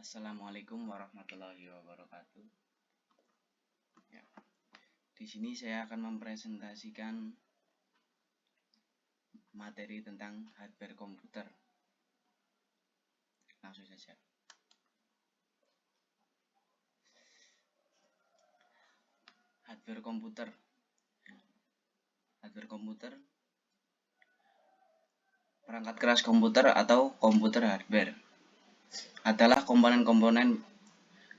Assalamualaikum warahmatullahi wabarakatuh. Ya, di sini saya akan mempresentasikan materi tentang hardware komputer. Langsung saja. Hardware komputer. Hardware komputer, perangkat keras komputer atau komputer hardware, adalah komponen-komponen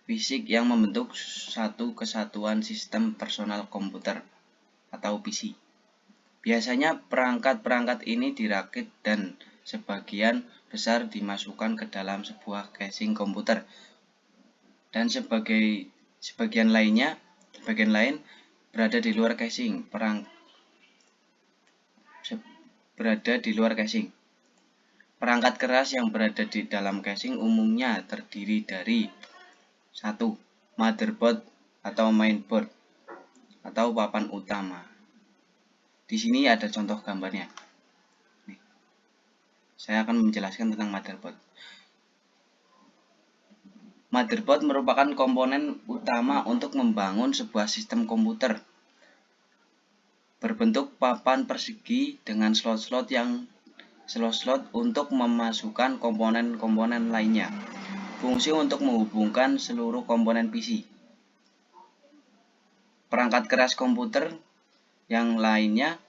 fisik yang membentuk satu kesatuan sistem personal komputer atau PC. Biasanya perangkat-perangkat ini dirakit dan sebagian besar dimasukkan ke dalam sebuah casing komputer, dan sebagian lain berada di luar casing. Perangkat keras yang berada di dalam casing umumnya terdiri dari 1. Motherboard atau mainboard atau papan utama. Di sini ada contoh gambarnya. Saya akan menjelaskan tentang motherboard. Motherboard merupakan komponen utama untuk membangun sebuah sistem komputer. Berbentuk papan persegi dengan slot-slot untuk memasukkan komponen-komponen lainnya. Fungsi untuk menghubungkan seluruh komponen PC. Perangkat keras komputer yang lainnya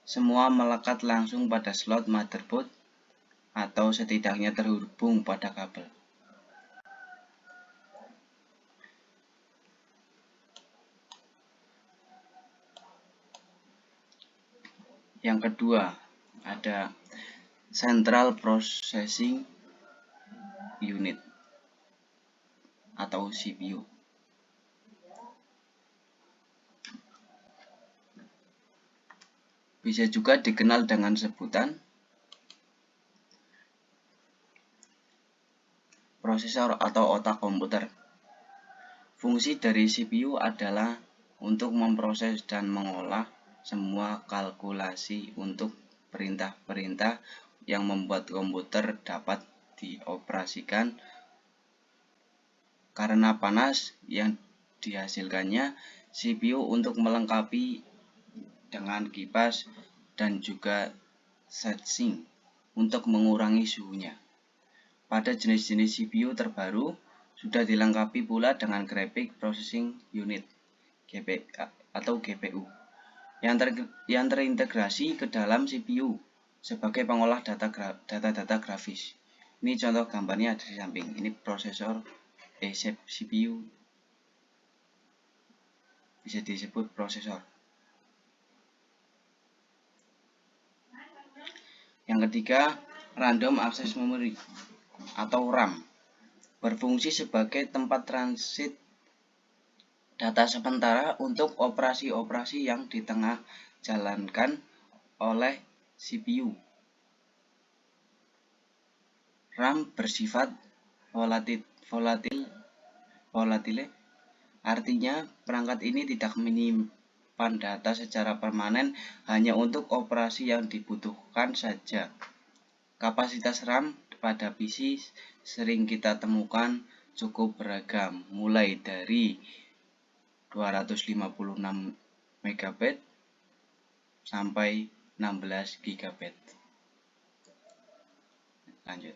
semua melekat langsung pada slot motherboard atau setidaknya terhubung pada kabel. Yang kedua, ada Central Processing Unit atau CPU. Bisa juga dikenal dengan sebutan prosesor atau otak komputer. Fungsi dari CPU adalah untuk memproses dan mengolah semua kalkulasi untuk perintah-perintah yang membuat komputer dapat dioperasikan. Karena panas yang dihasilkannya, CPU untuk melengkapi dengan kipas dan juga heatsink untuk mengurangi suhunya. Pada jenis-jenis CPU terbaru sudah dilengkapi pula dengan Graphic Processing Unit atau GPU yang terintegrasi ke dalam CPU sebagai pengolah data grafis. Ini contoh gambarnya ada di samping. Ini CPU bisa disebut prosesor. Yang ketiga, Random Access Memory atau RAM, berfungsi sebagai tempat transit data sementara untuk operasi-operasi yang di tengah jalankan oleh CPU. RAM bersifat volatile, artinya perangkat ini tidak menyimpan data secara permanen, hanya untuk operasi yang dibutuhkan saja. Kapasitas RAM pada PC sering kita temukan cukup beragam, mulai dari 256 MB sampai 16 GB. Lanjut.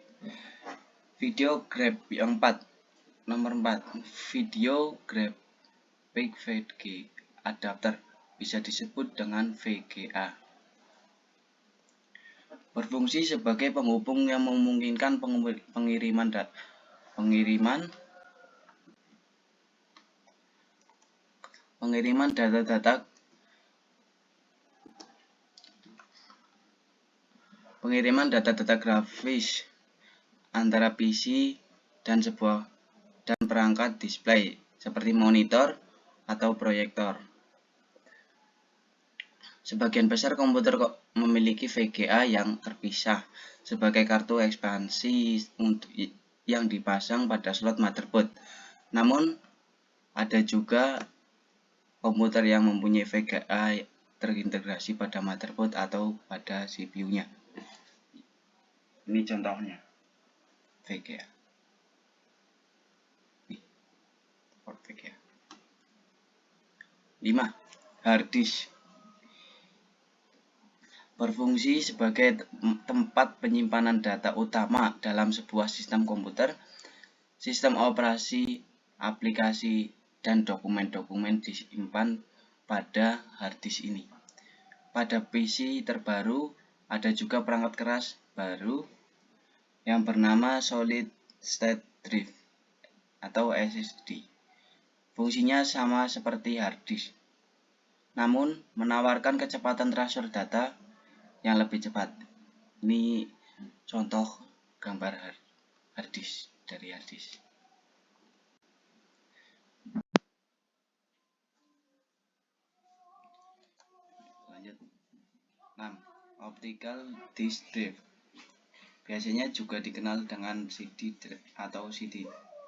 Nomor 4. Video Graphic VGA Adapter, bisa disebut dengan VGA. Berfungsi sebagai penghubung yang memungkinkan pengiriman data-data grafis antara PC dan perangkat display seperti monitor atau proyektor. Sebagian besar komputer memiliki VGA yang terpisah sebagai kartu ekspansi yang dipasang pada slot motherboard. Namun ada juga komputer yang mempunyai VGA terintegrasi pada motherboard atau pada CPU-nya. Ini contohnya VGA. 5. Hard disk berfungsi sebagai tempat penyimpanan data utama dalam sebuah sistem komputer. Sistem operasi, aplikasi, dan dokumen-dokumen disimpan pada hard disk ini. Pada PC terbaru ada juga perangkat keras baru yang bernama Solid State Drive atau SSD. Fungsinya sama seperti hard disk, namun menawarkan kecepatan transfer data yang lebih cepat. Ini contoh gambar hard disk dari hard disk. Lanjut. 6. Optical disk drive. Biasanya juga dikenal dengan CD atau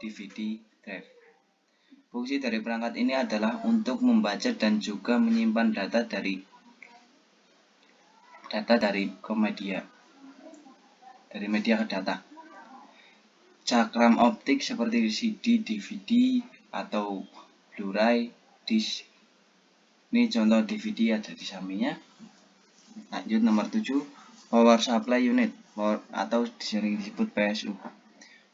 DVD drive. Fungsi dari perangkat ini adalah untuk membaca dan juga menyimpan data dari media ke data. Cakram optik seperti CD, DVD, atau Blu-ray disk. Ini contoh DVD ada di sampingnya. Lanjut nomor 7, Power Supply Unit atau sering disebut PSU.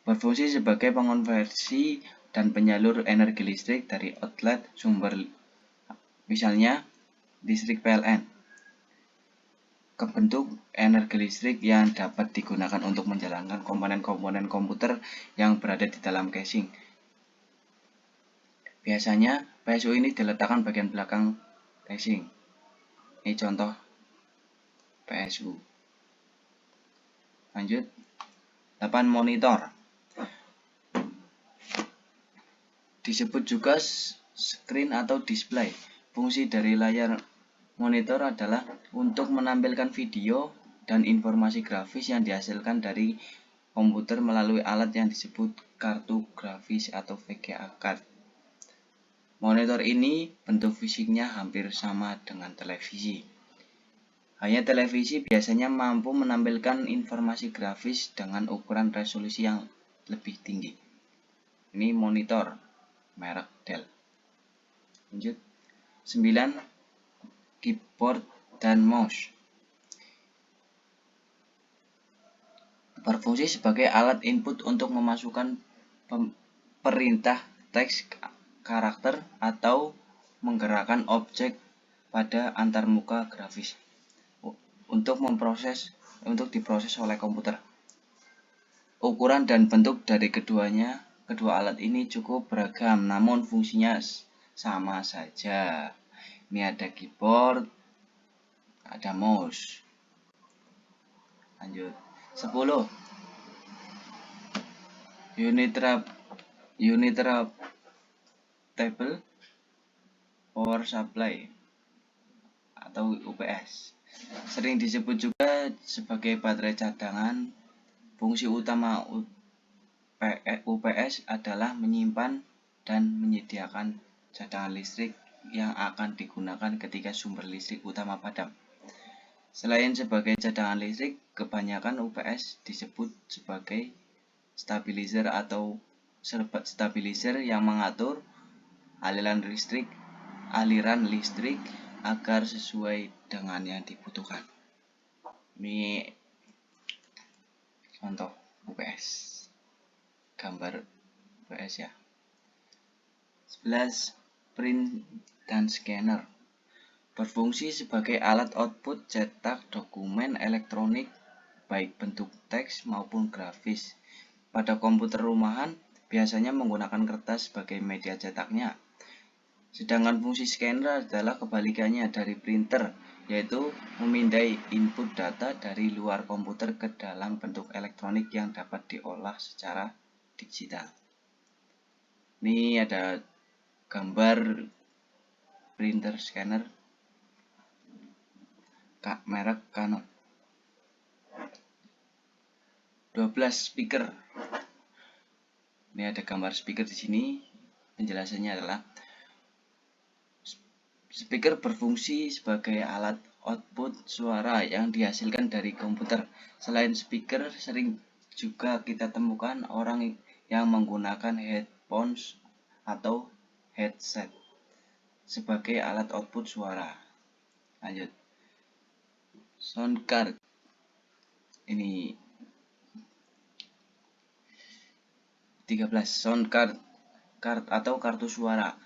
Berfungsi sebagai pengonversi dan penyalur energi listrik dari outlet sumber, misalnya listrik PLN, ke bentuk energi listrik yang dapat digunakan untuk menjalankan komponen-komponen komputer yang berada di dalam casing. Biasanya PSU ini diletakkan bagian belakang casing. Ini contoh PSU. Lanjut. 8. Monitor. Disebut juga screen atau display. Fungsi dari layar monitor adalah untuk menampilkan video dan informasi grafis yang dihasilkan dari komputer melalui alat yang disebut kartu grafis atau VGA card. Monitor ini bentuk fisiknya hampir sama dengan televisi. Hanya televisi biasanya mampu menampilkan informasi grafis dengan ukuran resolusi yang lebih tinggi. Ini monitor merek Dell. Lanjut. 9. Keyboard dan mouse. Berfungsi sebagai alat input untuk memasukkan perintah teks, karakter, atau menggerakkan objek pada antarmuka grafis untuk diproses oleh komputer. Ukuran dan bentuk dari kedua alat ini cukup beragam, namun fungsinya sama saja. Ini ada keyboard, ada mouse. Lanjut. 10. Uninterruptible Power Supply atau UPS. Sering disebut juga sebagai baterai cadangan. Fungsi utama UPS adalah menyimpan dan menyediakan cadangan listrik yang akan digunakan ketika sumber listrik utama padam. Selain sebagai cadangan listrik, kebanyakan UPS disebut sebagai stabilizer atau stabilizer yang mengatur aliran listrik agar sesuai dengan yang dibutuhkan. Ini contoh UPS, gambar UPS ya. 11. Print dan scanner. Berfungsi sebagai alat output cetak dokumen elektronik baik bentuk teks maupun grafis. Pada komputer rumahan biasanya menggunakan kertas sebagai media cetaknya. Sedangkan fungsi scanner adalah kebalikannya dari printer, yaitu memindai input data dari luar komputer ke dalam bentuk elektronik yang dapat diolah secara digital. Ini ada gambar printer scanner merek Canon. 12. Speaker. Ini ada gambar speaker di sini. Penjelasannya adalah speaker berfungsi sebagai alat output suara yang dihasilkan dari komputer. Selain speaker, sering juga kita temukan orang yang menggunakan headphones atau headset. sebagai alat output suara. Lanjut. Sound card. Ini 13. Sound card atau kartu suara.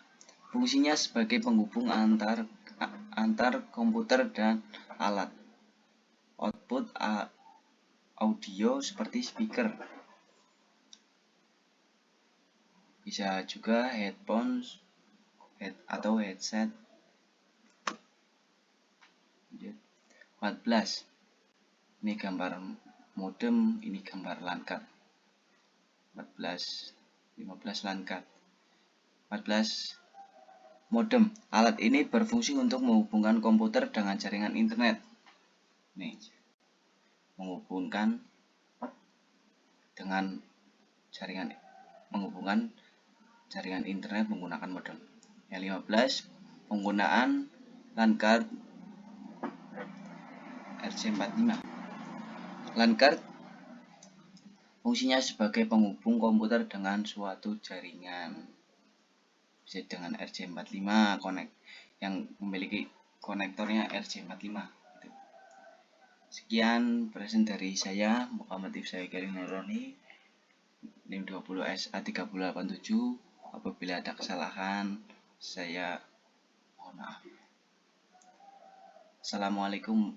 Fungsinya sebagai penghubung antar komputer dan alat. Output audio seperti speaker. Bisa juga headphones atau headset. 14. Ini gambar modem, ini gambar LAN card. 15 LAN card. 14 modem. Alat ini berfungsi untuk menghubungkan komputer dengan jaringan internet. Nih, menghubungkan jaringan internet menggunakan modem. Yang 15, penggunaan LAN card RJ45. LAN card fungsinya sebagai penghubung komputer dengan suatu jaringan. Bisa dengan RJ45 yang memiliki konektornya RJ45. Sekian present dari saya, Muhammad Ifsai Karim Nuroni, NIM 20SA3087. Apabila ada kesalahan, saya mohon maaf. Assalamualaikum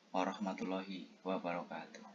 warahmatullahi wabarakatuh.